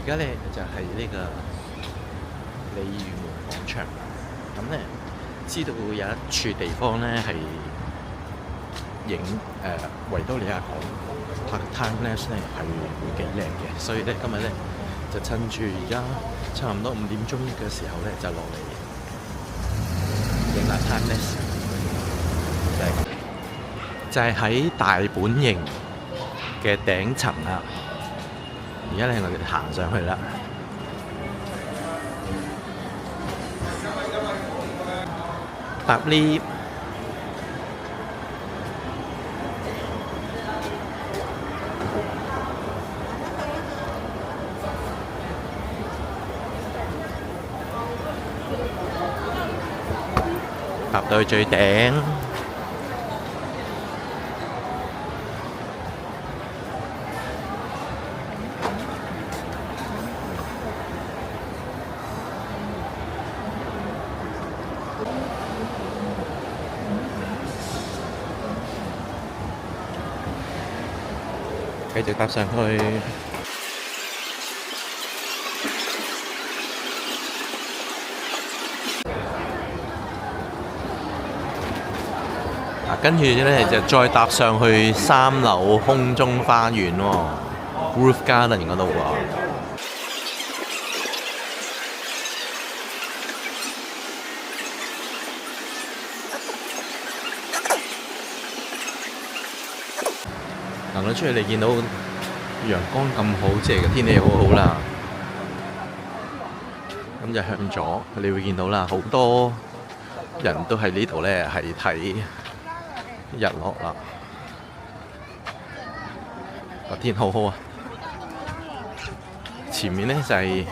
而家咧就係呢個鯉魚門廣場，咁咧知道有一處地方咧係影維多利亞港拍 time lapse 咧係會幾靚嘅，所以咧今日咧就趁住而家差唔多5點鐘嘅時候咧就落嚟影下 time lapse，就係喺大本營嘅頂層啦。而家咧我哋行上去啦，搭 lift。搭到去最頂，繼續搭上去。跟住咧就再搭上去3樓空中花園喎，Roof Garden 嗰度喎。行到出去，你見到陽光咁好，即係個天氣好好啦。咁就向左，你會見到啦，好多人都喺呢度咧，係睇日落啦，個天好好啊！前面呢就係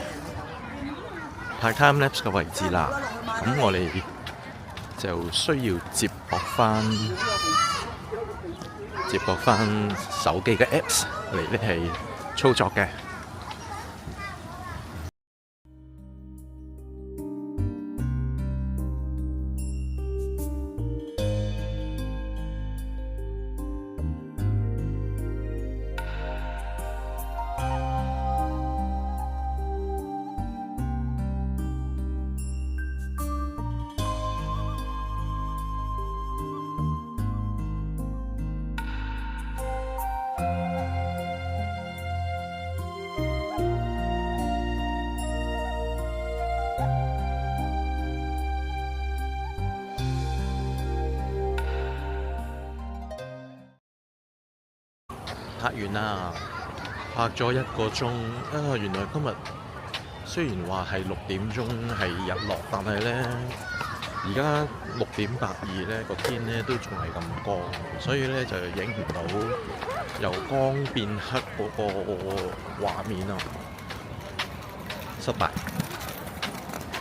拍 time lapse 嘅位置啦，咁我哋就需要接駁返手機嘅 Apps 嚟呢係操作嘅。拍完啦，拍咗1個鐘啊！原來今日雖然話係6點鐘係日落，但係咧而家6點82咧個天咧都仲係咁光，所以咧就影唔到由光變黑嗰個畫面啊！失敗。